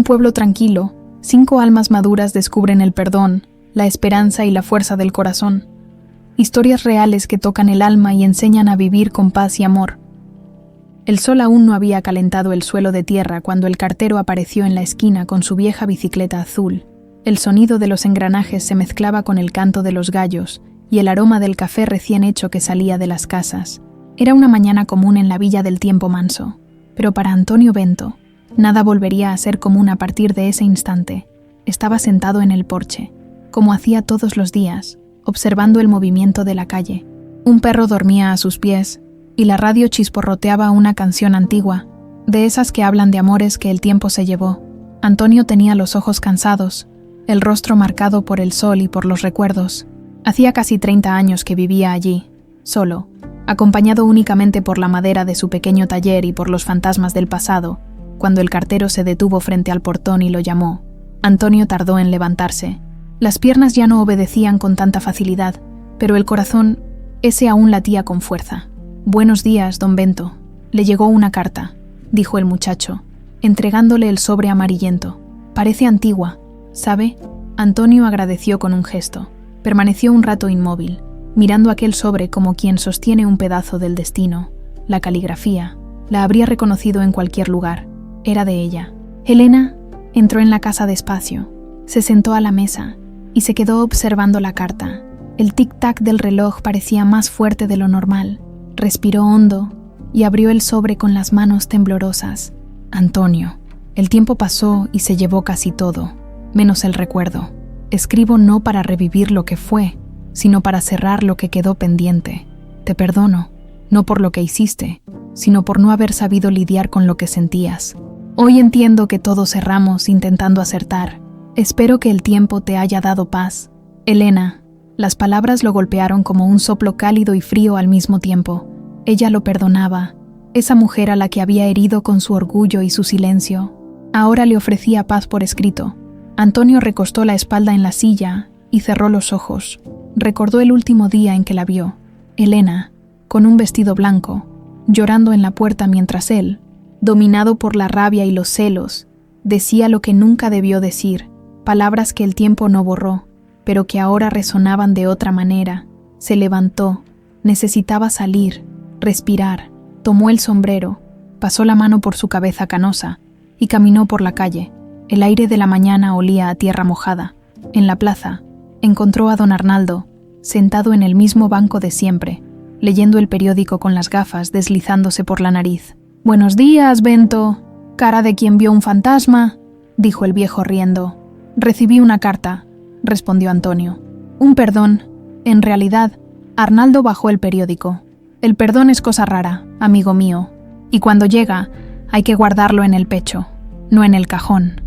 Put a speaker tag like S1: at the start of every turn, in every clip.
S1: un pueblo tranquilo, 5 almas maduras descubren el perdón, la esperanza y la fuerza del corazón. Historias reales que tocan el alma y enseñan a vivir con paz y amor. El sol aún no había calentado el suelo de tierra cuando el cartero apareció en la esquina con su vieja bicicleta azul. El sonido de los engranajes se mezclaba con el canto de los gallos y el aroma del café recién hecho que salía de las casas. Era una mañana común en la villa del Tiempo Manso, pero para Antonio Bento, nada volvería a ser común a partir de ese instante. Estaba sentado en el porche, como hacía todos los días, observando el movimiento de la calle. Un perro dormía a sus pies, y la radio chisporroteaba una canción antigua, de esas que hablan de amores que el tiempo se llevó. Antonio tenía los ojos cansados, el rostro marcado por el sol y por los recuerdos. Hacía casi 30 años que vivía allí, solo, acompañado únicamente por la madera de su pequeño taller y por los fantasmas del pasado. Cuando el cartero se detuvo frente al portón y lo llamó, Antonio tardó en levantarse. Las piernas ya no obedecían con tanta facilidad, pero el corazón, ese aún latía con fuerza. «Buenos días, don Bento. Le llegó una carta», dijo el muchacho, entregándole el sobre amarillento. «Parece antigua, ¿sabe?» Antonio agradeció con un gesto. Permaneció un rato inmóvil, mirando aquel sobre como quien sostiene un pedazo del destino. La caligrafía, la habría reconocido en cualquier lugar. Era de ella. Elena entró en la casa despacio, se sentó a la mesa y se quedó observando la carta. El tic-tac del reloj parecía más fuerte de lo normal. Respiró hondo y abrió el sobre con las manos temblorosas. «Antonio, el tiempo pasó y se llevó casi todo, menos el recuerdo. Escribo no para revivir lo que fue, sino para cerrar lo que quedó pendiente. Te perdono, no por lo que hiciste, sino por no haber sabido lidiar con lo que sentías. Hoy entiendo que todos erramos intentando acertar. Espero que el tiempo te haya dado paz. Elena». Las palabras lo golpearon como un soplo cálido y frío al mismo tiempo. Ella lo perdonaba, esa mujer a la que había herido con su orgullo y su silencio. Ahora le ofrecía paz por escrito. Antonio recostó la espalda en la silla y cerró los ojos. Recordó el último día en que la vio. Elena, con un vestido blanco, llorando en la puerta mientras él, dominado por la rabia y los celos, decía lo que nunca debió decir, palabras que el tiempo no borró, pero que ahora resonaban de otra manera. Se levantó, necesitaba salir, respirar, tomó el sombrero, pasó la mano por su cabeza canosa y caminó por la calle. El aire de la mañana olía a tierra mojada. En la plaza, encontró a don Arnaldo, sentado en el mismo banco de siempre, leyendo el periódico con las gafas deslizándose por la nariz. «Buenos días, Bento. Cara de quien vio un fantasma», dijo el viejo riendo. «Recibí una carta», respondió Antonio. «Un perdón. En realidad, Arnaldo bajó el periódico. El perdón es cosa rara, amigo mío, y cuando llega, hay que guardarlo en el pecho, no en el cajón».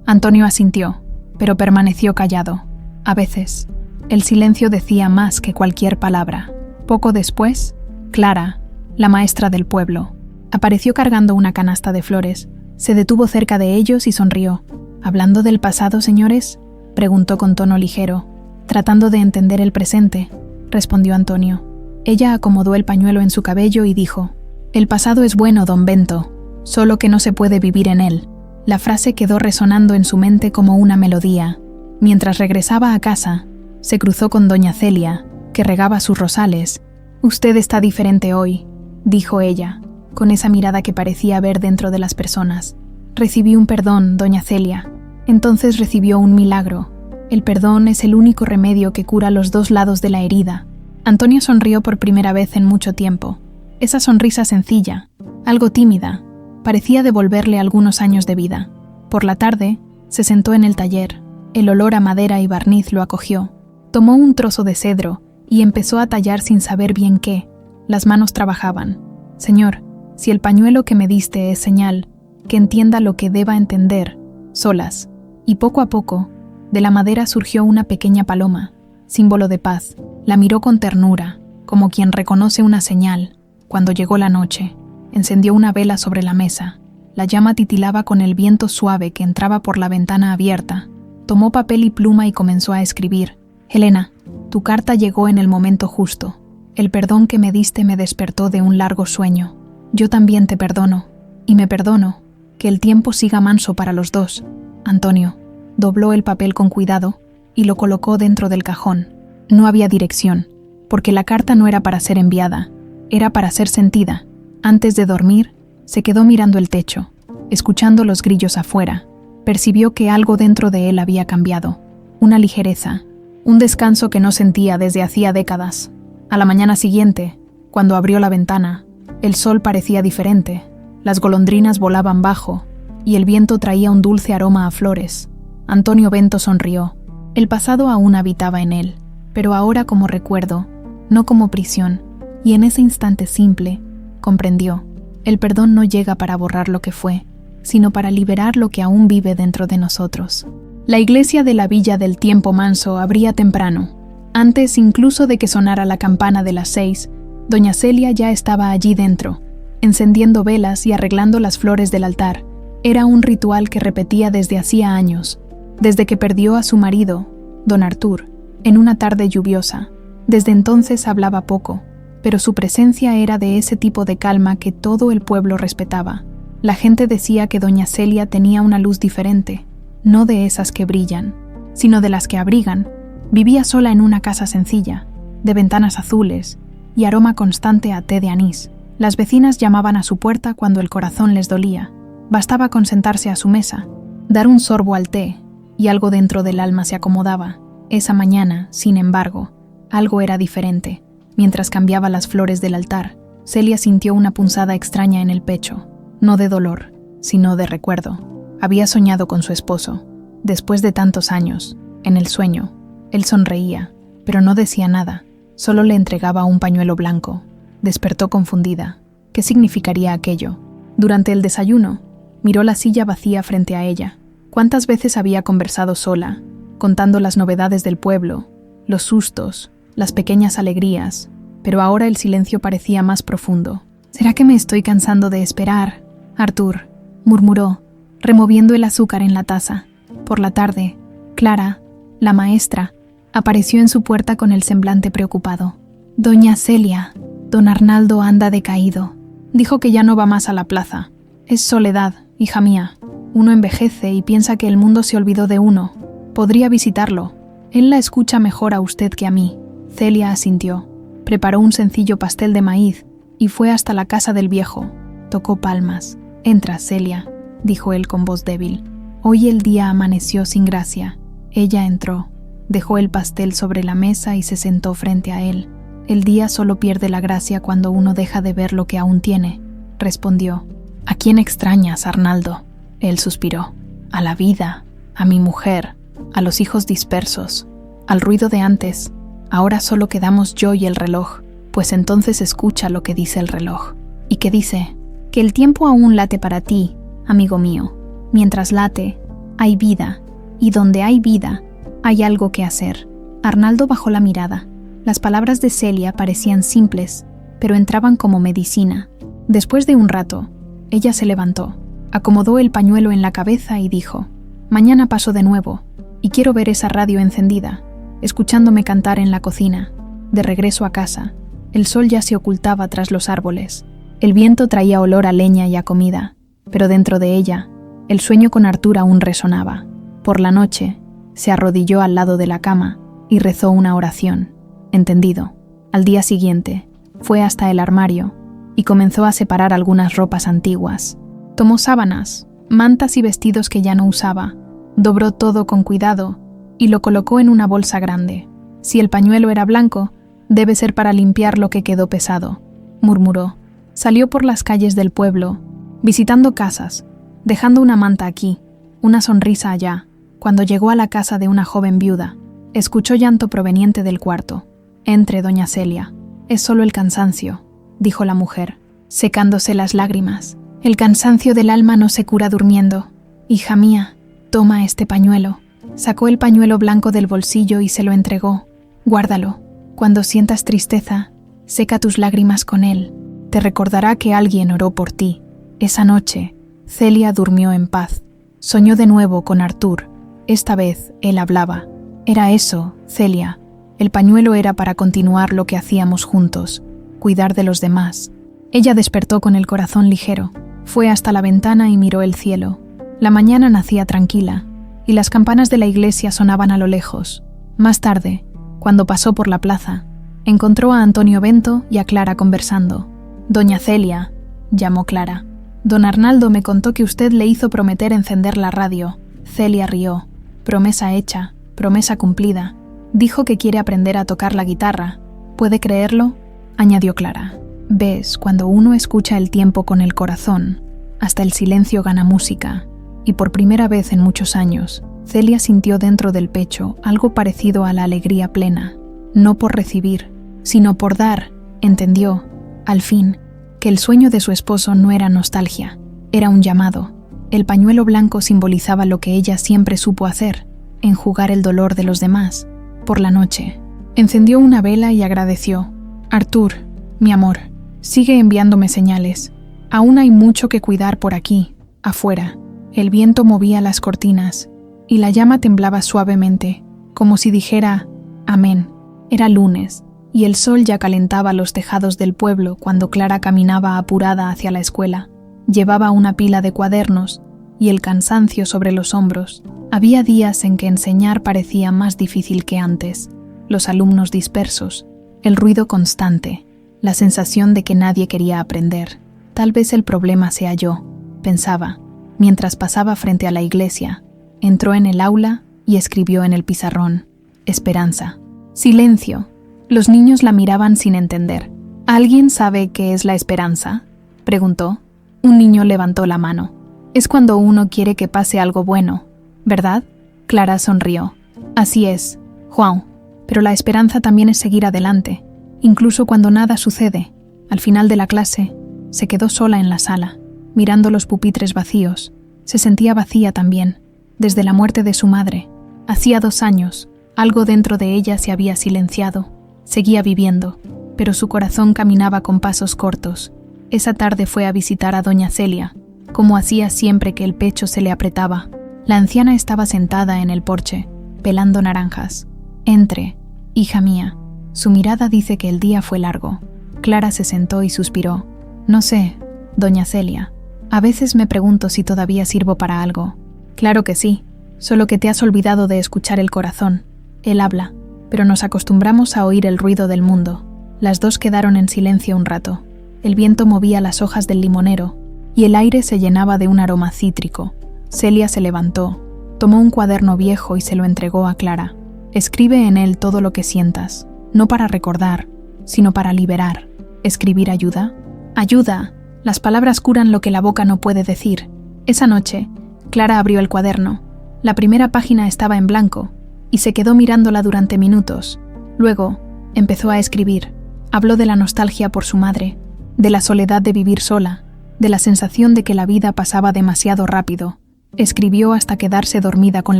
S1: Antonio asintió, pero permaneció callado. A veces, el silencio decía más que cualquier palabra. Poco después, Clara, la maestra del pueblo, apareció cargando una canasta de flores. Se detuvo cerca de ellos y sonrió. «¿Hablando del pasado, señores?», preguntó con tono ligero. «Tratando de entender el presente», respondió Antonio. Ella acomodó el pañuelo en su cabello y dijo: «El pasado es bueno, don Bento, solo que no se puede vivir en él». La frase quedó resonando en su mente como una melodía. Mientras regresaba a casa, se cruzó con doña Celia, que regaba sus rosales. «Usted está diferente hoy», dijo ella, con esa mirada que parecía ver dentro de las personas. «Recibí un perdón, doña Celia». Entonces recibió un milagro. El perdón es el único remedio que cura los dos lados de la herida. Antonio sonrió por primera vez en mucho tiempo. Esa sonrisa sencilla, algo tímida, parecía devolverle algunos años de vida. Por la tarde, se sentó en el taller. El olor a madera y barniz lo acogió. Tomó un trozo de cedro y empezó a tallar sin saber bien qué. Las manos trabajaban. «Señor, si el pañuelo que me diste es señal, que entienda lo que deba entender, solas». Y poco a poco, de la madera surgió una pequeña paloma, símbolo de paz. La miró con ternura, como quien reconoce una señal. Cuando llegó la noche, encendió una vela sobre la mesa. La llama titilaba con el viento suave que entraba por la ventana abierta. Tomó papel y pluma y comenzó a escribir. «Elena, tu carta llegó en el momento justo. El perdón que me diste me despertó de un largo sueño. Yo también te perdono, y me perdono, que el tiempo siga manso para los dos. Antonio dobló el papel con cuidado y lo colocó dentro del cajón. No había dirección, porque la carta no era para ser enviada, era para ser sentida. Antes de dormir, se quedó mirando el techo, escuchando los grillos afuera. Percibió que algo dentro de él había cambiado. Una ligereza, un descanso que no sentía desde hacía décadas. A la mañana siguiente, cuando abrió la ventana, el sol parecía diferente. Las golondrinas volaban bajo y el viento traía un dulce aroma a flores. Antonio Bento sonrió. El pasado aún habitaba en él, pero ahora como recuerdo, no como prisión, y en ese instante simple, comprendió. El perdón no llega para borrar lo que fue, sino para liberar lo que aún vive dentro de nosotros. La iglesia de la Villa del Tiempo Manso abría temprano. Antes incluso de que sonara la campana de las 6, doña Celia ya estaba allí dentro, encendiendo velas y arreglando las flores del altar. Era un ritual que repetía desde hacía años, desde que perdió a su marido, don Artur, en una tarde lluviosa. Desde entonces hablaba poco, pero su presencia era de ese tipo de calma que todo el pueblo respetaba. La gente decía que doña Celia tenía una luz diferente, no de esas que brillan, sino de las que abrigan. Vivía sola en una casa sencilla, de ventanas azules y aroma constante a té de anís. Las vecinas llamaban a su puerta cuando el corazón les dolía. Bastaba con sentarse a su mesa, dar un sorbo al té, y algo dentro del alma se acomodaba. Esa mañana, sin embargo, algo era diferente. Mientras cambiaba las flores del altar, Celia sintió una punzada extraña en el pecho, no de dolor, sino de recuerdo. Había soñado con su esposo. Después de tantos años, en el sueño, él sonreía, pero no decía nada, solo le entregaba un pañuelo blanco. Despertó confundida. ¿Qué significaría aquello? Durante el desayuno, miró la silla vacía frente a ella. ¿Cuántas veces había conversado sola, contando las novedades del pueblo, los sustos, las pequeñas alegrías? Pero ahora el silencio parecía más profundo. ¿Será que me estoy cansando de esperar? Artur, murmuró, removiendo el azúcar en la taza. Por la tarde, Clara, la maestra, apareció en su puerta con el semblante preocupado. Doña Celia, don Arnaldo anda decaído. Dijo que ya no va más a la plaza. Es soledad, hija mía. Uno envejece y piensa que el mundo se olvidó de uno. Podría visitarlo. Él la escucha mejor a usted que a mí. Celia asintió. Preparó un sencillo pastel de maíz y fue hasta la casa del viejo. Tocó palmas. Entra, Celia, dijo él con voz débil. Hoy el día amaneció sin gracia. Ella entró. Dejó el pastel sobre la mesa y se sentó frente a él. El día solo pierde la gracia cuando uno deja de ver lo que aún tiene, respondió. ¿A quién extrañas, Arnaldo? Él suspiró. A la vida, a mi mujer, a los hijos dispersos, al ruido de antes. Ahora solo quedamos yo y el reloj, pues entonces escucha lo que dice el reloj. ¿Y qué dice? Que el tiempo aún late para ti, amigo mío. Mientras late, hay vida, y donde hay vida, hay algo que hacer. Arnaldo bajó la mirada. Las palabras de Celia parecían simples, pero entraban como medicina. Después de un rato, ella se levantó, acomodó el pañuelo en la cabeza y dijo: «Mañana paso de nuevo, y quiero ver esa radio encendida, escuchándome cantar en la cocina». De regreso a casa, el sol ya se ocultaba tras los árboles. El viento traía olor a leña y a comida, pero dentro de ella, el sueño con Artur aún resonaba. Por la noche, se arrodilló al lado de la cama y rezó una oración. Entendido. Al día siguiente, fue hasta el armario y comenzó a separar algunas ropas antiguas. Tomó sábanas, mantas y vestidos que ya no usaba, dobró todo con cuidado y lo colocó en una bolsa grande. Si el pañuelo era blanco, debe ser para limpiar lo que quedó pesado, murmuró. Salió por las calles del pueblo, visitando casas, dejando una manta aquí, una sonrisa allá. Cuando llegó a la casa de una joven viuda, escuchó llanto proveniente del cuarto. «Entre, doña Celia. Es solo el cansancio», dijo la mujer, secándose las lágrimas. «El cansancio del alma no se cura durmiendo. Hija mía, toma este pañuelo». Sacó el pañuelo blanco del bolsillo y se lo entregó. «Guárdalo. Cuando sientas tristeza, seca tus lágrimas con él. Te recordará que alguien oró por ti». Esa noche, Celia durmió en paz. Soñó de nuevo con Artur. Esta vez él hablaba. «Era eso, Celia. El pañuelo era para continuar lo que hacíamos juntos, cuidar de los demás». Ella despertó con el corazón ligero. Fue hasta la ventana y miró el cielo. La mañana nacía tranquila, y las campanas de la iglesia sonaban a lo lejos. Más tarde, cuando pasó por la plaza, encontró a Antonio Bento y a Clara conversando. «Doña Celia», llamó Clara. «Don Arnaldo me contó que usted le hizo prometer encender la radio». Celia rió. «Promesa hecha, promesa cumplida. Dijo que quiere aprender a tocar la guitarra. ¿Puede creerlo?», añadió Clara. «Ves, cuando uno escucha el tiempo con el corazón, hasta el silencio gana música». Y por primera vez en muchos años, Celia sintió dentro del pecho algo parecido a la alegría plena. No por recibir, sino por dar, entendió, al fin, que el sueño de su esposo no era nostalgia, era un llamado. El pañuelo blanco simbolizaba lo que ella siempre supo hacer, enjugar el dolor de los demás. Por la noche, encendió una vela y agradeció. «Artur, mi amor, sigue enviándome señales. Aún hay mucho que cuidar por aquí, afuera». El viento movía las cortinas, y la llama temblaba suavemente, como si dijera «Amén». Era lunes, y el sol ya calentaba los tejados del pueblo cuando Clara caminaba apurada hacia la escuela. Llevaba una pila de cuadernos y el cansancio sobre los hombros. Había días en que enseñar parecía más difícil que antes. Los alumnos dispersos, el ruido constante, la sensación de que nadie quería aprender. Tal vez el problema sea yo, pensaba. Mientras pasaba frente a la iglesia, entró en el aula y escribió en el pizarrón: «Esperanza». Silencio. Los niños la miraban sin entender. «¿Alguien sabe qué es la esperanza?», preguntó. Un niño levantó la mano. «Es cuando uno quiere que pase algo bueno, ¿verdad?». Clara sonrió. «Así es, Juan, pero la esperanza también es seguir adelante, incluso cuando nada sucede». Al final de la clase, se quedó sola en la sala, mirando los pupitres vacíos. Se sentía vacía también, desde la muerte de su madre. Hacía 2 años, algo dentro de ella se había silenciado. Seguía viviendo, pero su corazón caminaba con pasos cortos. Esa tarde fue a visitar a doña Celia, como hacía siempre que el pecho se le apretaba. La anciana estaba sentada en el porche, pelando naranjas. «Entre, hija mía». Su mirada dice que el día fue largo. Clara se sentó y suspiró. «No sé, doña Celia. A veces me pregunto si todavía sirvo para algo». «Claro que sí, solo que te has olvidado de escuchar el corazón. Él habla, pero nos acostumbramos a oír el ruido del mundo». Las dos quedaron en silencio un rato. El viento movía las hojas del limonero y el aire se llenaba de un aroma cítrico. Celia se levantó, tomó un cuaderno viejo y se lo entregó a Clara. «Escribe en él todo lo que sientas, no para recordar, sino para liberar». «¿Escribir ayuda?». «Ayuda. Las palabras curan lo que la boca no puede decir». Esa noche, Clara abrió el cuaderno. La primera página estaba en blanco y se quedó mirándola durante minutos. Luego, empezó a escribir. Habló de la nostalgia por su madre, de la soledad de vivir sola, de la sensación de que la vida pasaba demasiado rápido. Escribió hasta quedarse dormida con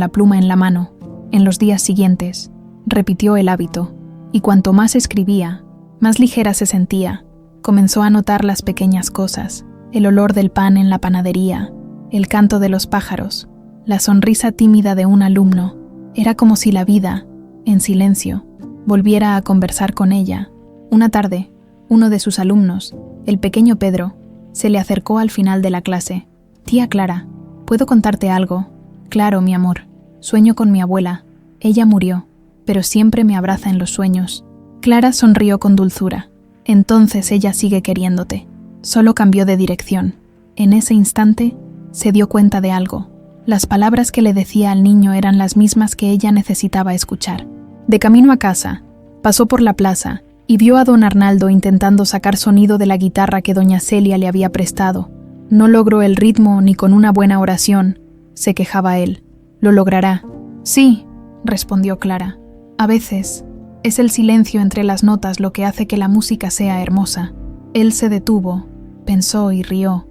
S1: la pluma en la mano. En los días siguientes, repitió el hábito, y cuanto más escribía, más ligera se sentía. Comenzó a notar las pequeñas cosas, el olor del pan en la panadería, el canto de los pájaros, la sonrisa tímida de un alumno. Era como si la vida, en silencio, volviera a conversar con ella. Una tarde, uno de sus alumnos, el pequeño Pedro, se le acercó al final de la clase. «Tía Clara, ¿puedo contarte algo?». «Claro, mi amor. Sueño con mi abuela. Ella murió, pero siempre me abraza en los sueños». Clara sonrió con dulzura. «Entonces ella sigue queriéndote». Solo cambió de dirección. En ese instante, se dio cuenta de algo. Las palabras que le decía al niño eran las mismas que ella necesitaba escuchar. De camino a casa, pasó por la plaza y vio a don Arnaldo intentando sacar sonido de la guitarra que doña Celia le había prestado. «No logró el ritmo ni con una buena oración», se quejaba él. «Lo logrará». «Sí», respondió Clara. «A veces, es el silencio entre las notas lo que hace que la música sea hermosa». Él se detuvo, pensó y rió.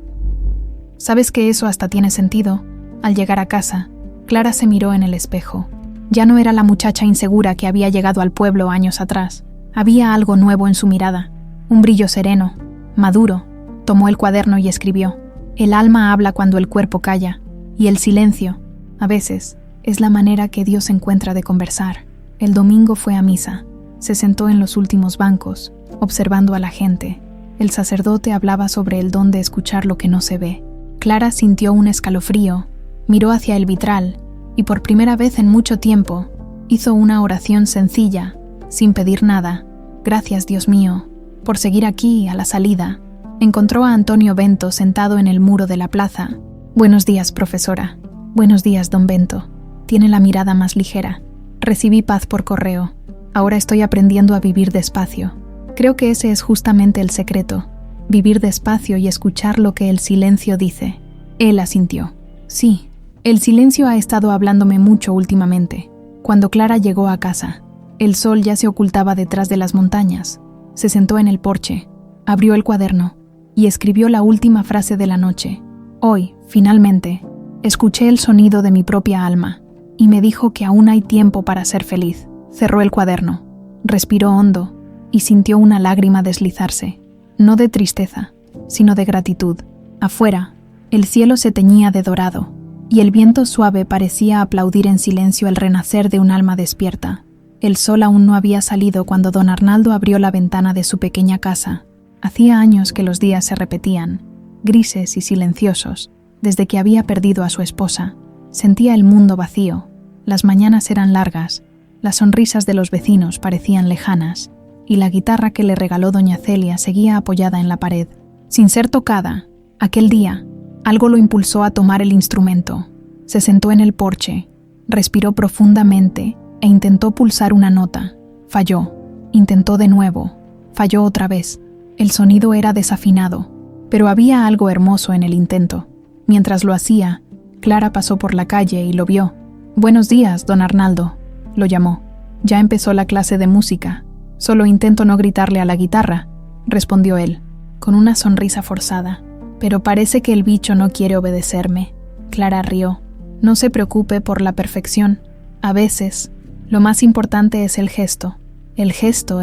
S1: «¿Sabes que eso hasta tiene sentido?». Al llegar a casa, Clara se miró en el espejo. Ya no era la muchacha insegura que había llegado al pueblo años atrás. Había algo nuevo en su mirada, un brillo sereno, maduro. Tomó el cuaderno y escribió: «El alma habla cuando el cuerpo calla, y el silencio, a veces, es la manera que Dios encuentra de conversar». El domingo fue a misa. Se sentó en los últimos bancos, observando a la gente. El sacerdote hablaba sobre el don de escuchar lo que no se ve. Clara sintió un escalofrío, miró hacia el vitral y por primera vez en mucho tiempo hizo una oración sencilla, sin pedir nada. Gracias, Dios mío, por seguir aquí a la salida. Encontró a Antonio Bento sentado en el muro de la plaza. Buenos días, profesora. Buenos días, don Bento. Tiene la mirada más ligera. Recibí paz por correo. Ahora estoy aprendiendo a vivir despacio. Creo que ese es justamente el secreto. Vivir despacio y escuchar lo que el silencio dice. Él asintió. Sí, el silencio ha estado hablándome mucho últimamente. Cuando Clara llegó a casa, el sol ya se ocultaba detrás de las montañas. Se sentó en el porche, abrió el cuaderno y escribió la última frase de la noche. Hoy, finalmente, escuché el sonido de mi propia alma y me dijo que aún hay tiempo para ser feliz. Cerró el cuaderno, respiró hondo y sintió una lágrima deslizarse, no de tristeza, sino de gratitud. Afuera, el cielo se teñía de dorado y el viento suave parecía aplaudir en silencio el renacer de un alma despierta. El sol aún no había salido cuando don Arnaldo abrió la ventana de su pequeña casa. Hacía años que los días se repetían, grises y silenciosos, desde que había perdido a su esposa. Sentía el mundo vacío, las mañanas eran largas, las sonrisas de los vecinos parecían lejanas, y la guitarra que le regaló doña Celia seguía apoyada en la pared. Sin ser tocada, aquel día, algo lo impulsó a tomar el instrumento. Se sentó en el porche, respiró profundamente e intentó pulsar una nota. Falló. Intentó de nuevo. Falló otra vez. El sonido era desafinado, pero había algo hermoso en el intento. Mientras lo hacía, Clara pasó por la calle y lo vio. «Buenos días, don Arnaldo», lo llamó. «Ya empezó la clase de música. Solo intento no gritarle a la guitarra», respondió él, con una sonrisa forzada. «Pero parece que el bicho no quiere obedecerme». Clara rió. «No se preocupe por la perfección. A veces, lo más importante es el gesto». «El gesto,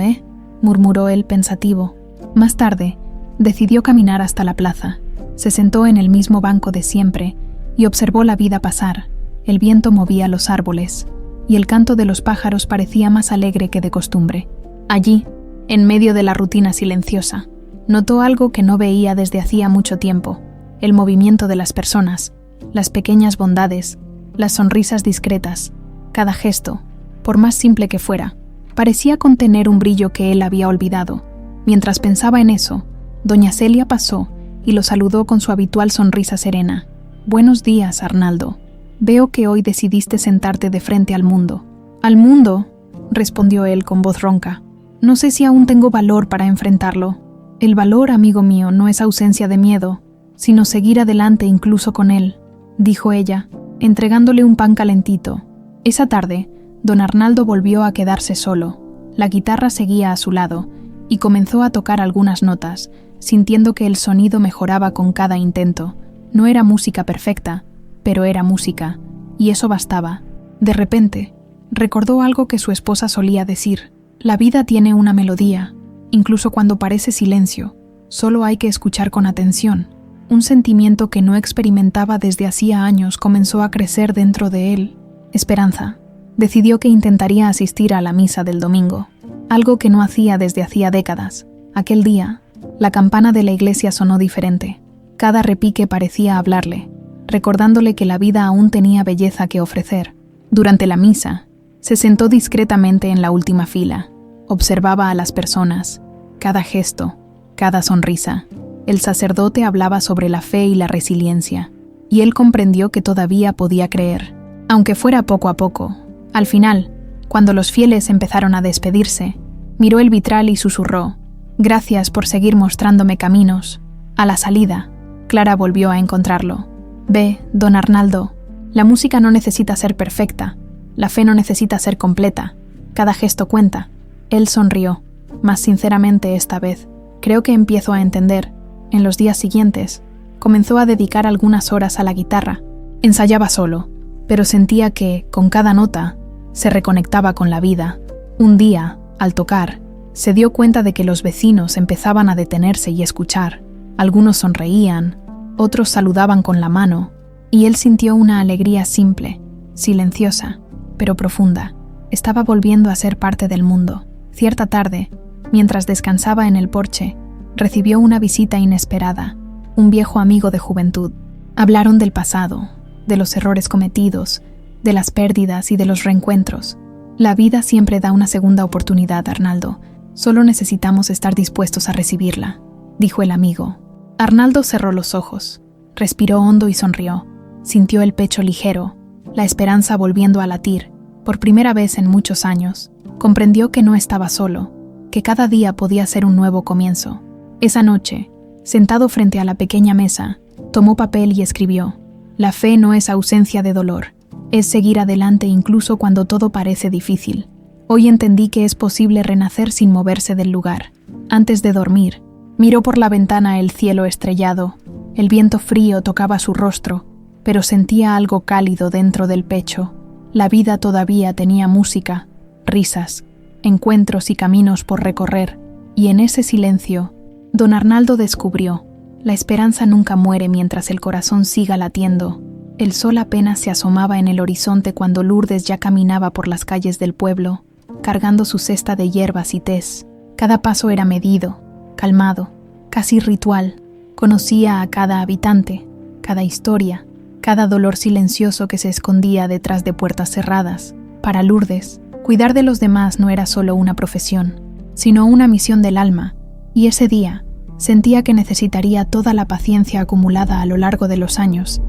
S1: murmuró él pensativo. Más tarde, decidió caminar hasta la plaza. Se sentó en el mismo banco de siempre y observó la vida pasar. El viento movía los árboles y el canto de los pájaros parecía más alegre que de costumbre. Allí, en medio de la rutina silenciosa, notó algo que no veía desde hacía mucho tiempo: el movimiento de las personas, las pequeñas bondades, las sonrisas discretas. Cada gesto, por más simple que fuera, parecía contener un brillo que él había olvidado. Mientras pensaba en eso, doña Celia pasó y lo saludó con su habitual sonrisa serena. «Buenos días, Arnaldo. Veo que hoy decidiste sentarte de frente al mundo». «¿Al mundo?», respondió él con voz ronca. «No sé si aún tengo valor para enfrentarlo». «El valor, amigo mío, no es ausencia de miedo, sino seguir adelante incluso con él», dijo ella, entregándole un pan calentito. Esa tarde, don Arnaldo volvió a quedarse solo. La guitarra seguía a su lado y comenzó a tocar algunas notas, sintiendo que el sonido mejoraba con cada intento. No era música perfecta, pero era música, y eso bastaba. De repente, recordó algo que su esposa solía decir: «La vida tiene una melodía, incluso cuando parece silencio. Solo hay que escuchar con atención». Un sentimiento que no experimentaba desde hacía años comenzó a crecer dentro de él. Esperanza. Decidió que intentaría asistir a la misa del domingo, algo que no hacía desde hacía décadas. Aquel día, la campana de la iglesia sonó diferente. Cada repique parecía hablarle, recordándole que la vida aún tenía belleza que ofrecer. Durante la misa, se sentó discretamente en la última fila. Observaba a las personas, cada gesto, cada sonrisa. El sacerdote hablaba sobre la fe y la resiliencia, y él comprendió que todavía podía creer, aunque fuera poco a poco. Al final, cuando los fieles empezaron a despedirse, miró el vitral y susurró: «Gracias por seguir mostrándome caminos». A la salida, Clara volvió a encontrarlo. «Ve, don Arnaldo, la música no necesita ser perfecta, la fe no necesita ser completa, cada gesto cuenta». Él sonrió, más sinceramente esta vez. «Creo que empiezo a entender». En los días siguientes, comenzó a dedicar algunas horas a la guitarra. Ensayaba solo, pero sentía que, con cada nota, se reconectaba con la vida. Un día, al tocar, se dio cuenta de que los vecinos empezaban a detenerse y escuchar. Algunos sonreían, otros saludaban con la mano, y él sintió una alegría simple, silenciosa, pero profunda. Estaba volviendo a ser parte del mundo. Cierta tarde, mientras descansaba en el porche, recibió una visita inesperada, un viejo amigo de juventud. Hablaron del pasado, de los errores cometidos, de las pérdidas y de los reencuentros. La vida siempre da una segunda oportunidad, Arnaldo. Solo necesitamos estar dispuestos a recibirla, dijo el amigo. Arnaldo cerró los ojos, respiró hondo y sonrió. Sintió el pecho ligero, la esperanza volviendo a latir. Por primera vez en muchos años, comprendió que no estaba solo, que cada día podía ser un nuevo comienzo. Esa noche, sentado frente a la pequeña mesa, tomó papel y escribió: «La fe no es ausencia de dolor, es seguir adelante incluso cuando todo parece difícil. Hoy entendí que es posible renacer sin moverse del lugar». Antes de dormir, miró por la ventana el cielo estrellado. El viento frío tocaba su rostro, pero sentía algo cálido dentro del pecho. La vida todavía tenía música, risas, encuentros y caminos por recorrer, y en ese silencio, don Arnaldo descubrió: la esperanza nunca muere mientras el corazón siga latiendo. El sol apenas se asomaba en el horizonte cuando Lourdes ya caminaba por las calles del pueblo, cargando su cesta de hierbas y tés. Cada paso era medido, calmado, casi ritual. Conocía a cada habitante, cada historia, cada dolor silencioso que se escondía detrás de puertas cerradas. Para Lourdes, cuidar de los demás no era solo una profesión, sino una misión del alma, y ese día sentía que necesitaría toda la paciencia acumulada a lo largo de los años.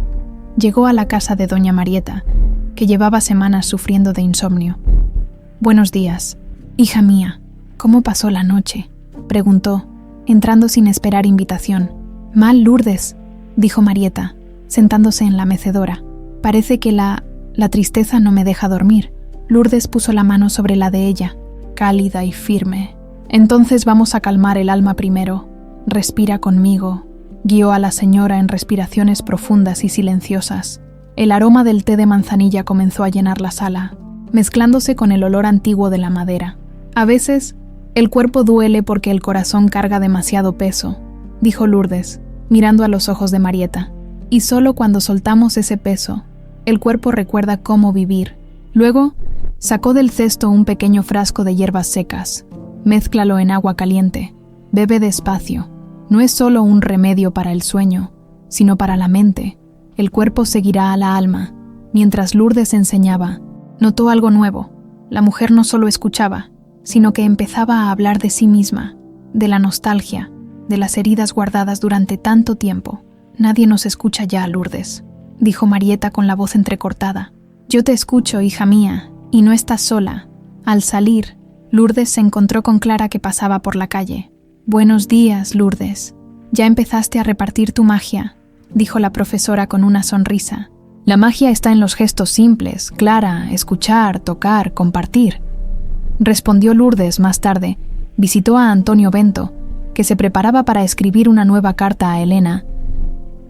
S1: Llegó a la casa de doña Marieta, que llevaba semanas sufriendo de insomnio. «Buenos días, hija mía, ¿cómo pasó la noche?», preguntó, entrando sin esperar invitación. «Mal, Lourdes», dijo Marieta, sentándose en la mecedora. «Parece que la tristeza no me deja dormir». Lourdes puso la mano sobre la de ella, cálida y firme. «Entonces vamos a calmar el alma primero. Respira conmigo», guió a la señora en respiraciones profundas y silenciosas. El aroma del té de manzanilla comenzó a llenar la sala, mezclándose con el olor antiguo de la madera. «A veces, el cuerpo duele porque el corazón carga demasiado peso», dijo Lourdes, mirando a los ojos de Marieta. «Y solo cuando soltamos ese peso, el cuerpo recuerda cómo vivir». Luego, sacó del cesto un pequeño frasco de hierbas secas. «Mézclalo en agua caliente. Bebe despacio. No es solo un remedio para el sueño, sino para la mente. El cuerpo seguirá a la alma». Mientras Lourdes enseñaba, notó algo nuevo. La mujer no solo escuchaba, sino que empezaba a hablar de sí misma, de la nostalgia, de las heridas guardadas durante tanto tiempo. «Nadie nos escucha ya, Lourdes», dijo Marieta con la voz entrecortada. «Yo te escucho, hija mía, y no estás sola». Al salir, Lourdes se encontró con Clara, que pasaba por la calle. «Buenos días, Lourdes. Ya empezaste a repartir tu magia», dijo la profesora con una sonrisa. «La magia está en los gestos simples, Clara: escuchar, tocar, compartir», respondió Lourdes. Más tarde, visitó a Antonio Bento, que se preparaba para escribir una nueva carta a Elena.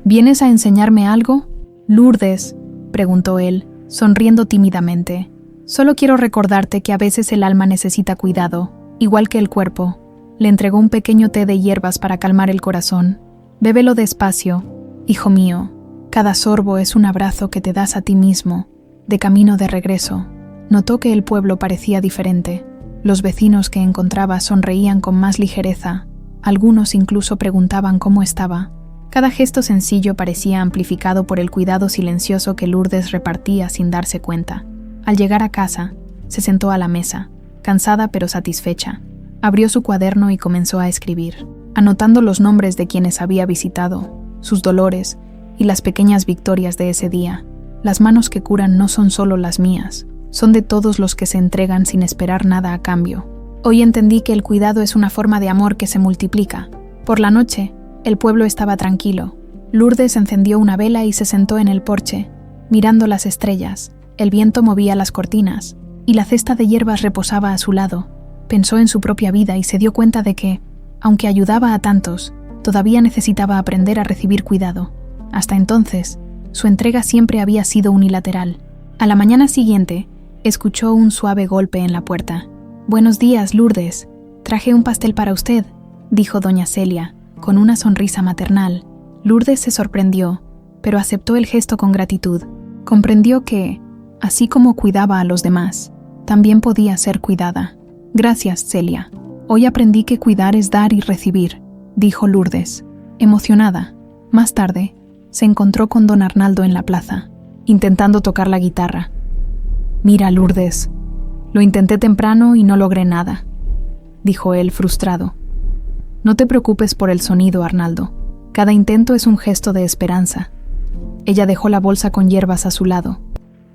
S1: «¿Vienes a enseñarme algo, Lourdes?», preguntó él, sonriendo tímidamente. «Solo quiero recordarte que a veces el alma necesita cuidado, igual que el cuerpo». Le entregó un pequeño té de hierbas para calmar el corazón. «Bébelo despacio, hijo mío. Cada sorbo es un abrazo que te das a ti mismo, de camino de regreso». Notó que el pueblo parecía diferente. Los vecinos que encontraba sonreían con más ligereza. Algunos incluso preguntaban cómo estaba. Cada gesto sencillo parecía amplificado por el cuidado silencioso que Lourdes repartía sin darse cuenta. Al llegar a casa, se sentó a la mesa, cansada pero satisfecha. Abrió su cuaderno y comenzó a escribir, anotando los nombres de quienes había visitado, sus dolores y las pequeñas victorias de ese día. Las manos que curan no son solo las mías, son de todos los que se entregan sin esperar nada a cambio. Hoy entendí que el cuidado es una forma de amor que se multiplica. Por la noche, el pueblo estaba tranquilo. Lourdes encendió una vela y se sentó en el porche, mirando las estrellas. El viento movía las cortinas, y la cesta de hierbas reposaba a su lado. Pensó en su propia vida y se dio cuenta de que, aunque ayudaba a tantos, todavía necesitaba aprender a recibir cuidado. Hasta entonces, su entrega siempre había sido unilateral. A la mañana siguiente, escuchó un suave golpe en la puerta. «Buenos días, Lourdes. Traje un pastel para usted», dijo doña Celia, con una sonrisa maternal. Lourdes se sorprendió, pero aceptó el gesto con gratitud. Comprendió que, así como cuidaba a los demás, también podía ser cuidada. «Gracias, Celia. Hoy aprendí que cuidar es dar y recibir». dijo Lourdes, emocionada. Más tarde, se encontró con don Arnaldo en la plaza, intentando tocar la guitarra. «Mira, Lourdes, lo intenté temprano y no logré nada», dijo él frustrado. «No te preocupes por el sonido, Arnaldo. Cada intento es un gesto de esperanza». Ella dejó la bolsa con hierbas a su lado.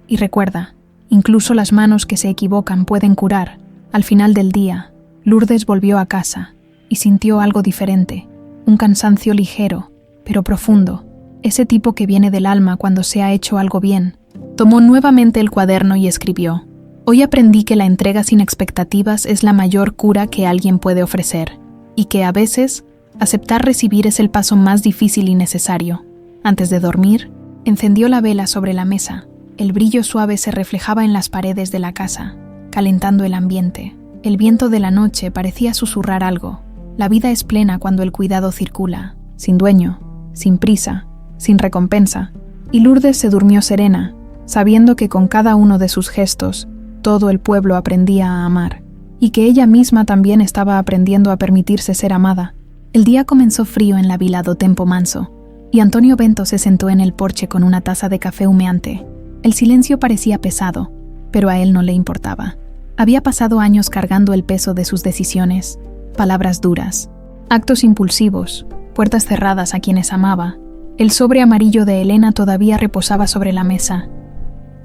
S1: «Y recuerda, incluso las manos que se equivocan pueden curar». Al final del día, Lourdes volvió a casa y sintió algo diferente, un cansancio ligero, pero profundo, ese tipo que viene del alma cuando se ha hecho algo bien. Tomó nuevamente el cuaderno y escribió: «Hoy aprendí que la entrega sin expectativas es la mayor cura que alguien puede ofrecer, y que a veces aceptar recibir es el paso más difícil y necesario». Antes de dormir, encendió la vela sobre la mesa. El brillo suave se reflejaba en las paredes de la casa, calentando el ambiente. El viento de la noche parecía susurrar algo. La vida es plena cuando el cuidado circula, sin dueño, sin prisa, sin recompensa. Y Lourdes se durmió serena, sabiendo que con cada uno de sus gestos, todo el pueblo aprendía a amar, y que ella misma también estaba aprendiendo a permitirse ser amada. El día comenzó frío en la vila do Tempo Manso, y Antonio Bento se sentó en el porche con una taza de café humeante. El silencio parecía pesado, pero a él no le importaba. Había pasado años cargando el peso de sus decisiones, palabras duras, actos impulsivos, puertas cerradas a quienes amaba. El sobre amarillo de Elena todavía reposaba sobre la mesa,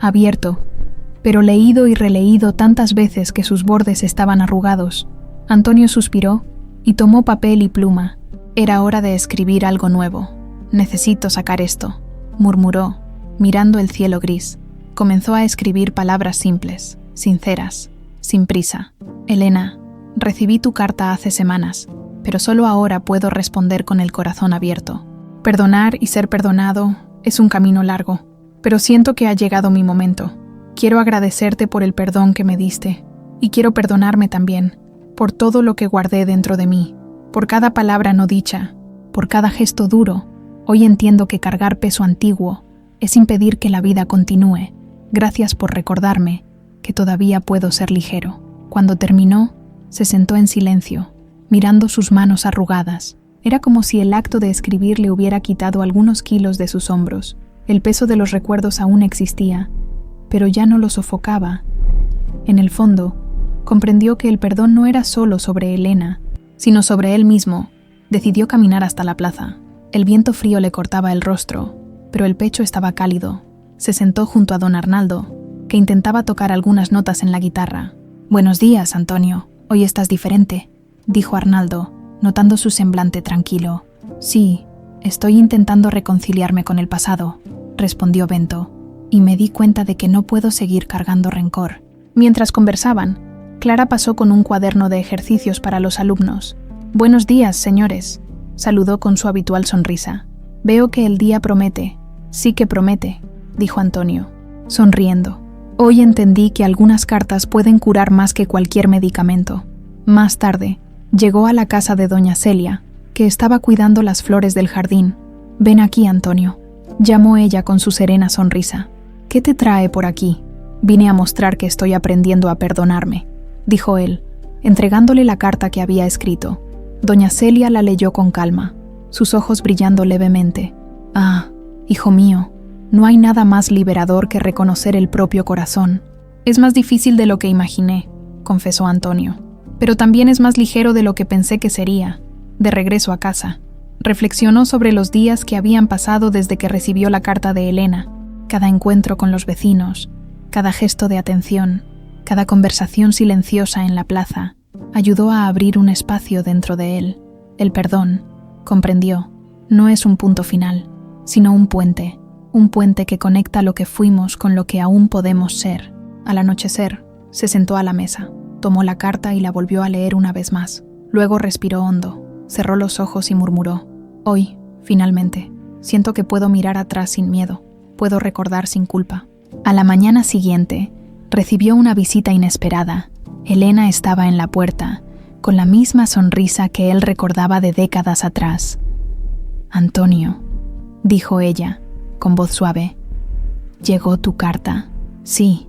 S1: abierto, pero leído y releído tantas veces que sus bordes estaban arrugados. Antonio suspiró y tomó papel y pluma. Era hora de escribir algo nuevo. «Necesito sacar esto», murmuró, mirando el cielo gris. Comenzó a escribir palabras simples, sinceras, sin prisa. «Elena, recibí tu carta hace semanas, pero solo ahora puedo responder con el corazón abierto. Perdonar y ser perdonado es un camino largo, pero siento que ha llegado mi momento. Quiero agradecerte por el perdón que me diste, y quiero perdonarme también, por todo lo que guardé dentro de mí, por cada palabra no dicha, por cada gesto duro. Hoy entiendo que cargar peso antiguo es impedir que la vida continúe. Gracias por recordarme que todavía puedo ser ligero». Cuando terminó, se sentó en silencio, mirando sus manos arrugadas. Era como si el acto de escribir le hubiera quitado algunos kilos de sus hombros. El peso de los recuerdos aún existía, pero ya no lo sofocaba. En el fondo, comprendió que el perdón no era solo sobre Elena, sino sobre él mismo. Decidió caminar hasta la plaza. El viento frío le cortaba el rostro, pero el pecho estaba cálido. Se sentó junto a don Arnaldo, que intentaba tocar algunas notas en la guitarra. «Buenos días, Antonio. Hoy estás diferente», dijo Arnaldo, notando su semblante tranquilo. «Sí, estoy intentando reconciliarme con el pasado», respondió Bento, «y me di cuenta de que no puedo seguir cargando rencor». Mientras conversaban, Clara pasó con un cuaderno de ejercicios para los alumnos. «Buenos días, señores», saludó con su habitual sonrisa. «Veo que el día promete». «Sí que promete», dijo Antonio, sonriendo. «Hoy entendí que algunas cartas pueden curar más que cualquier medicamento». Más tarde, llegó a la casa de doña Celia, que estaba cuidando las flores del jardín. «Ven aquí, Antonio», llamó ella con su serena sonrisa. «¿Qué te trae por aquí?» «Vine a mostrar que estoy aprendiendo a perdonarme», dijo él, entregándole la carta que había escrito. Doña Celia la leyó con calma, sus ojos brillando levemente. «Ah, hijo mío, no hay nada más liberador que reconocer el propio corazón. Es más difícil de lo que imaginé», confesó Antonio, «pero también es más ligero de lo que pensé que sería». De regreso a casa, reflexionó sobre los días que habían pasado desde que recibió la carta de Elena. Cada encuentro con los vecinos, cada gesto de atención, cada conversación silenciosa en la plaza, ayudó a abrir un espacio dentro de él. El perdón, comprendió, no es un punto final, sino un puente que conecta lo que fuimos con lo que aún podemos ser. Al anochecer, se sentó a la mesa, tomó la carta y la volvió a leer una vez más. Luego respiró hondo, cerró los ojos y murmuró: «Hoy, finalmente, siento que puedo mirar atrás sin miedo, puedo recordar sin culpa». A la mañana siguiente, recibió una visita inesperada. Elena estaba en la puerta, con la misma sonrisa que él recordaba de décadas atrás. «Antonio», dijo ella, con voz suave, «¿llegó tu carta?» «Sí,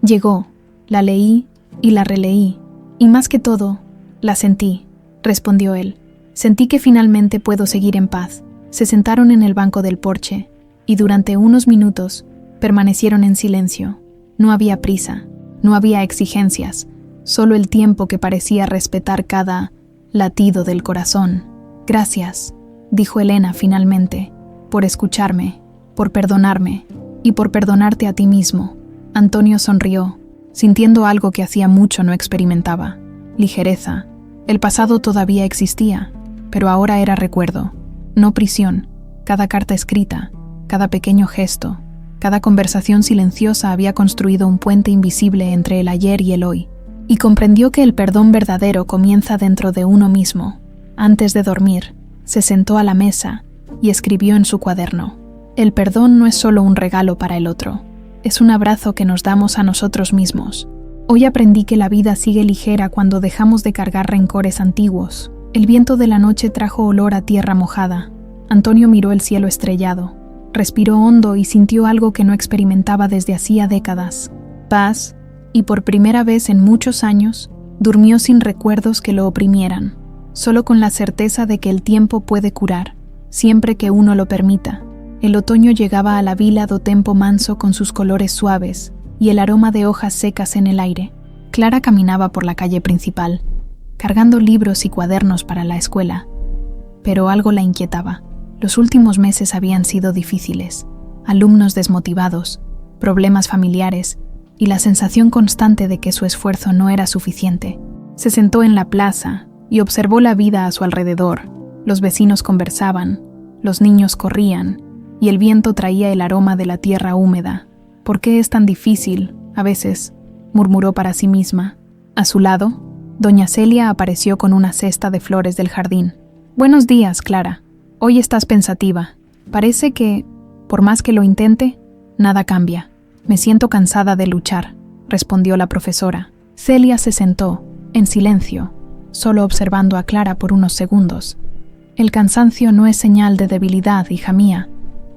S1: llegó. La leí y la releí, y más que todo, la sentí», respondió él. Sentí que finalmente puedo seguir en paz. Se sentaron en el banco del porche y durante unos minutos permanecieron en silencio. No había prisa, no había exigencias, solo el tiempo que parecía respetar cada latido del corazón. Gracias, dijo Elena finalmente, por escucharme, por perdonarme y por perdonarte a ti mismo. Antonio sonrió, sintiendo algo que hacía mucho no experimentaba: ligereza. El pasado todavía existía, pero ahora era recuerdo, no prisión. Cada carta escrita, cada pequeño gesto, cada conversación silenciosa había construido un puente invisible entre el ayer y el hoy, y comprendió que el perdón verdadero comienza dentro de uno mismo. Antes de dormir, se sentó a la mesa y escribió en su cuaderno: el perdón no es solo un regalo para el otro, es un abrazo que nos damos a nosotros mismos. Hoy aprendí que la vida sigue ligera cuando dejamos de cargar rencores antiguos. El viento de la noche trajo olor a tierra mojada. Antonio miró el cielo estrellado, respiró hondo y sintió algo que no experimentaba desde hacía décadas: paz, y por primera vez en muchos años, durmió sin recuerdos que lo oprimieran, solo con la certeza de que el tiempo puede curar, siempre que uno lo permita. El otoño llegaba a la vila do Tempo Manso con sus colores suaves y el aroma de hojas secas en el aire. Clara caminaba por la calle principal, cargando libros y cuadernos para la escuela. Pero algo la inquietaba. Los últimos meses habían sido difíciles: alumnos desmotivados, problemas familiares y la sensación constante de que su esfuerzo no era suficiente. Se sentó en la plaza y observó la vida a su alrededor. Los vecinos conversaban, los niños corrían y el viento traía el aroma de la tierra húmeda. ¿Por qué es tan difícil, a veces?, murmuró para sí misma. A su lado, doña Celia apareció con una cesta de flores del jardín. «Buenos días, Clara. Hoy estás pensativa. Parece que, por más que lo intente, nada cambia». «Me siento cansada de luchar», respondió la profesora. Celia se sentó, en silencio, solo observando a Clara por unos segundos. «El cansancio no es señal de debilidad, hija mía.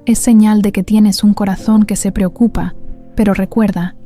S1: Es señal de que tienes un corazón que se preocupa, pero recuerda,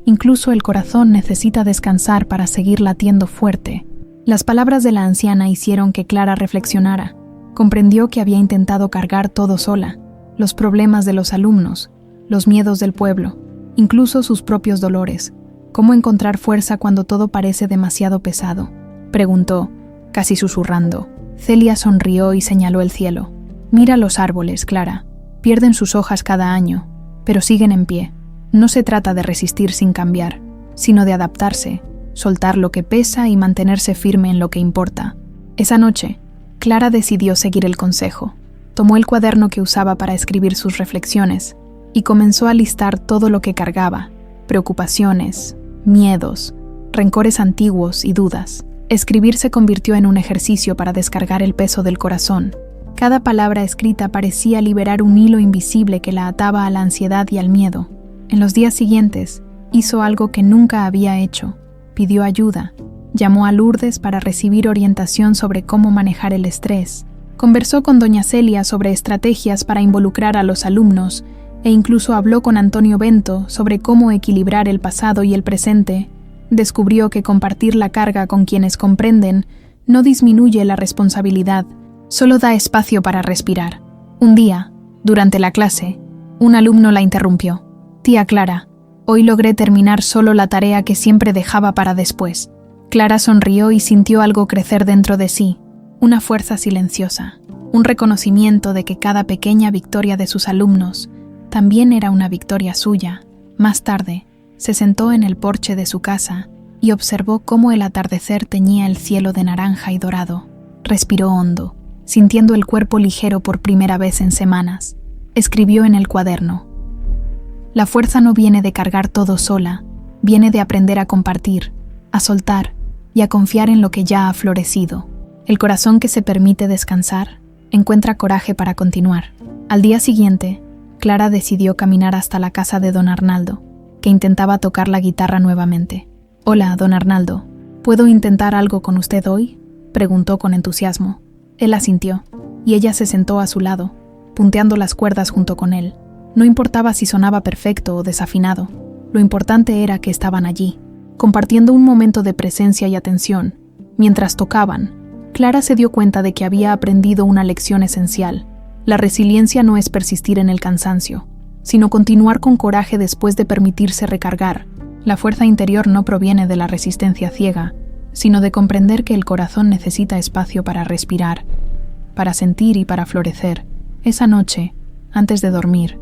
S1: incluso el corazón necesita descansar para seguir latiendo fuerte». Las palabras de la anciana hicieron que Clara reflexionara. Comprendió que había intentado cargar todo sola: los problemas de los alumnos, los miedos del pueblo, incluso sus propios dolores. ¿Cómo encontrar fuerza cuando todo parece demasiado pesado?, preguntó, casi susurrando. Celia sonrió y señaló el cielo. «Mira los árboles, Clara. Pierden sus hojas cada año, pero siguen en pie. No se trata de resistir sin cambiar, sino de adaptarse, soltar lo que pesa y mantenerse firme en lo que importa». Esa noche, Clara decidió seguir el consejo. Tomó el cuaderno que usaba para escribir sus reflexiones y comenzó a listar todo lo que cargaba: preocupaciones, miedos, rencores antiguos y dudas. Escribir se convirtió en un ejercicio para descargar el peso del corazón. Cada palabra escrita parecía liberar un hilo invisible que la ataba a la ansiedad y al miedo. En los días siguientes, hizo algo que nunca había hecho: pidió ayuda. Llamó a Lourdes para recibir orientación sobre cómo manejar el estrés. Conversó con doña Celia sobre estrategias para involucrar a los alumnos e incluso habló con Antonio Bento sobre cómo equilibrar el pasado y el presente. Descubrió que compartir la carga con quienes comprenden no disminuye la responsabilidad, solo da espacio para respirar. Un día, durante la clase, un alumno la interrumpió. «Tía Clara, hoy logré terminar solo la tarea que siempre dejaba para después». Clara sonrió y sintió algo crecer dentro de sí, una fuerza silenciosa, un reconocimiento de que cada pequeña victoria de sus alumnos también era una victoria suya. Más tarde, se sentó en el porche de su casa y observó cómo el atardecer teñía el cielo de naranja y dorado. Respiró hondo, sintiendo el cuerpo ligero por primera vez en semanas. Escribió en el cuaderno: «La fuerza no viene de cargar todo sola, viene de aprender a compartir, a soltar y a confiar en lo que ya ha florecido. El corazón que se permite descansar encuentra coraje para continuar». Al día siguiente, Clara decidió caminar hasta la casa de don Arnaldo, que intentaba tocar la guitarra nuevamente. «Hola, don Arnaldo, ¿puedo intentar algo con usted hoy?», preguntó con entusiasmo. Él asintió, y ella se sentó a su lado, punteando las cuerdas junto con él. No importaba si sonaba perfecto o desafinado, lo importante era que estaban allí, compartiendo un momento de presencia y atención. Mientras tocaban, Clara se dio cuenta de que había aprendido una lección esencial. La resiliencia no es persistir en el cansancio, sino continuar con coraje después de permitirse recargar. La fuerza interior no proviene de la resistencia ciega, sino de comprender que el corazón necesita espacio para respirar, para sentir y para florecer. Esa noche, antes de dormir,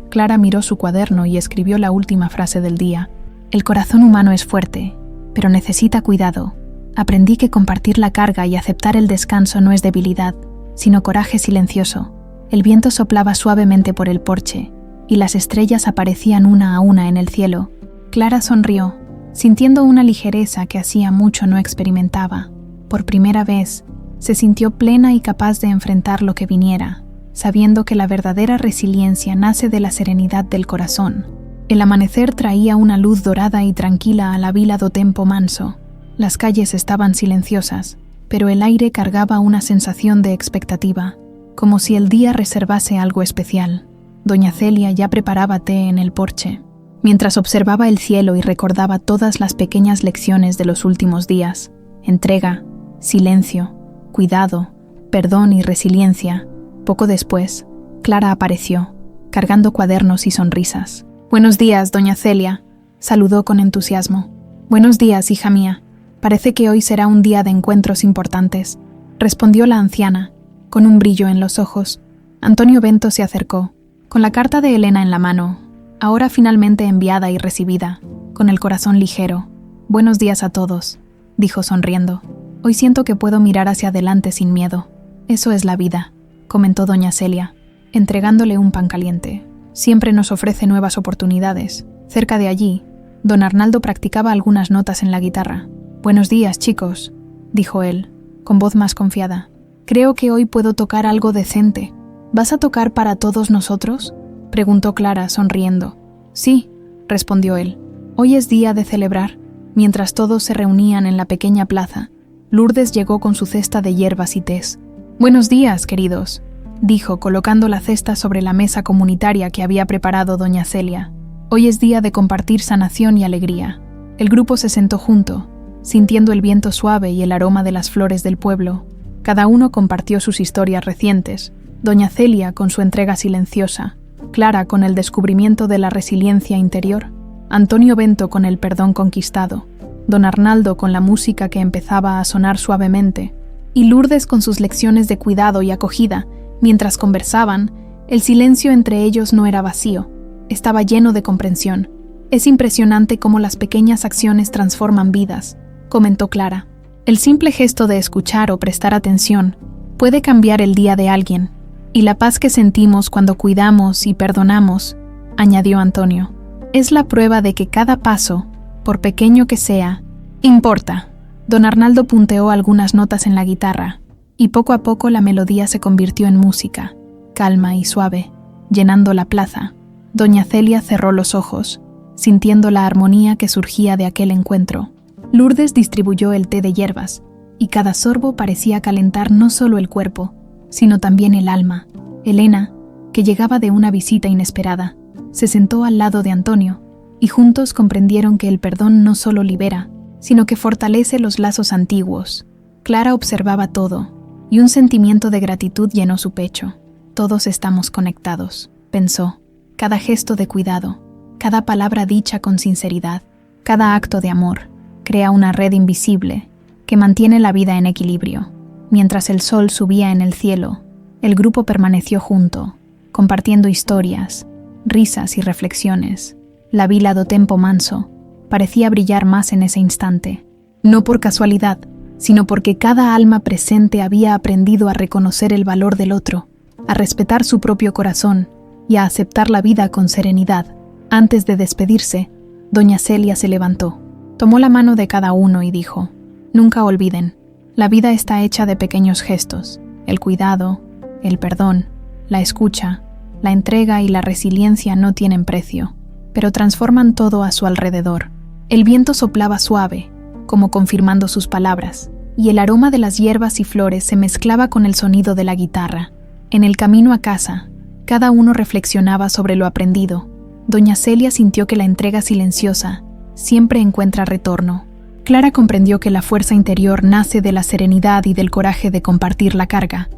S1: Clara miró su cuaderno y escribió la última frase del día. El corazón humano es fuerte, pero necesita cuidado. Aprendí que compartir la carga y aceptar el descanso no es debilidad, sino coraje silencioso. El viento soplaba suavemente por el porche, y las estrellas aparecían una a una en el cielo. Clara sonrió, sintiendo una ligereza que hacía mucho no experimentaba. Por primera vez, se sintió plena y capaz de enfrentar lo que viniera, sabiendo que la verdadera resiliencia nace de la serenidad del corazón. El amanecer traía una luz dorada y tranquila a la vila do Tempo Manso. Las calles estaban silenciosas, pero el aire cargaba una sensación de expectativa, como si el día reservase algo especial. Doña Celia ya preparaba té en el porche, mientras observaba el cielo y recordaba todas las pequeñas lecciones de los últimos días: entrega, silencio, cuidado, perdón y resiliencia. Poco después, Clara apareció, cargando cuadernos y sonrisas. «Buenos días, doña Celia», saludó con entusiasmo. «Buenos días, hija mía. Parece que hoy será un día de encuentros importantes», respondió la anciana, con un brillo en los ojos. Antonio Bento se acercó, con la carta de Elena en la mano, ahora finalmente enviada y recibida, con el corazón ligero. «Buenos días a todos», dijo sonriendo. «Hoy siento que puedo mirar hacia adelante sin miedo. Eso es la vida», comentó doña Celia, entregándole un pan caliente. «Siempre nos ofrece nuevas oportunidades». Cerca de allí, don Arnaldo practicaba algunas notas en la guitarra. «Buenos días, chicos», dijo él, con voz más confiada. «Creo que hoy puedo tocar algo decente». «¿Vas a tocar para todos nosotros?», preguntó Clara, sonriendo. «Sí», respondió él. «Hoy es día de celebrar». Mientras todos se reunían en la pequeña plaza, Lourdes llegó con su cesta de hierbas y tés. «Buenos días, queridos», dijo, colocando la cesta sobre la mesa comunitaria que había preparado doña Celia. «Hoy es día de compartir sanación y alegría». El grupo se sentó junto, sintiendo el viento suave y el aroma de las flores del pueblo. Cada uno compartió sus historias recientes, doña Celia con su entrega silenciosa, Clara con el descubrimiento de la resiliencia interior, Antonio Bento con el perdón conquistado, don Arnaldo con la música que empezaba a sonar suavemente, y Lourdes con sus lecciones de cuidado y acogida. Mientras conversaban, el silencio entre ellos no era vacío, estaba lleno de comprensión. «Es impresionante cómo las pequeñas acciones transforman vidas», comentó Clara. «El simple gesto de escuchar o prestar atención puede cambiar el día de alguien, y la paz que sentimos cuando cuidamos y perdonamos», añadió Antonio, «es la prueba de que cada paso, por pequeño que sea, importa». Don Arnaldo punteó algunas notas en la guitarra, y poco a poco la melodía se convirtió en música, calma y suave, llenando la plaza. Doña Celia cerró los ojos, sintiendo la armonía que surgía de aquel encuentro. Lourdes distribuyó el té de hierbas, y cada sorbo parecía calentar no solo el cuerpo, sino también el alma. Elena, que llegaba de una visita inesperada, se sentó al lado de Antonio, y juntos comprendieron que el perdón no solo libera, sino que fortalece los lazos antiguos. Clara observaba todo, y un sentimiento de gratitud llenó su pecho. «Todos estamos conectados», pensó. «Cada gesto de cuidado, cada palabra dicha con sinceridad, cada acto de amor, crea una red invisible que mantiene la vida en equilibrio». Mientras el sol subía en el cielo, el grupo permaneció junto, compartiendo historias, risas y reflexiones. La vila do Tempo Manso parecía brillar más en ese instante, no por casualidad, sino porque cada alma presente había aprendido a reconocer el valor del otro, a respetar su propio corazón y a aceptar la vida con serenidad. Antes de despedirse, doña Celia se levantó, tomó la mano de cada uno y dijo: «Nunca olviden, la vida está hecha de pequeños gestos, el cuidado, el perdón, la escucha, la entrega y la resiliencia no tienen precio, pero transforman todo a su alrededor». El viento soplaba suave, como confirmando sus palabras, y el aroma de las hierbas y flores se mezclaba con el sonido de la guitarra. En el camino a casa, cada uno reflexionaba sobre lo aprendido. Doña Celia sintió que la entrega silenciosa siempre encuentra retorno. Clara comprendió que la fuerza interior nace de la serenidad y del coraje de compartir la carga.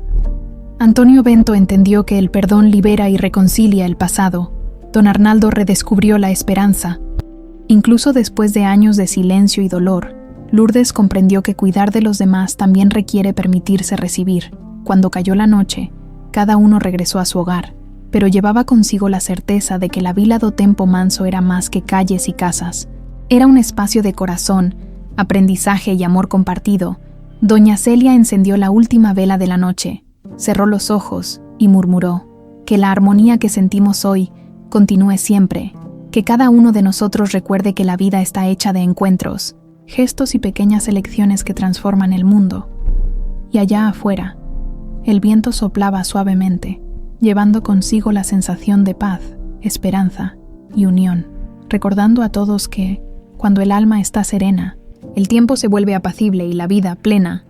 S1: Antonio Bento entendió que el perdón libera y reconcilia el pasado. Don Arnaldo redescubrió la esperanza. Incluso después de años de silencio y dolor, Lourdes comprendió que cuidar de los demás también requiere permitirse recibir. Cuando cayó la noche, cada uno regresó a su hogar, pero llevaba consigo la certeza de que la Vila do Tempo Manso era más que calles y casas. Era un espacio de corazón, aprendizaje y amor compartido. Doña Celia encendió la última vela de la noche, cerró los ojos y murmuró: que la armonía que sentimos hoy continúe siempre, que cada uno de nosotros recuerde que la vida está hecha de encuentros, gestos y pequeñas elecciones que transforman el mundo. Y allá afuera, el viento soplaba suavemente, llevando consigo la sensación de paz, esperanza y unión, recordando a todos que, cuando el alma está serena, el tiempo se vuelve apacible y la vida plena.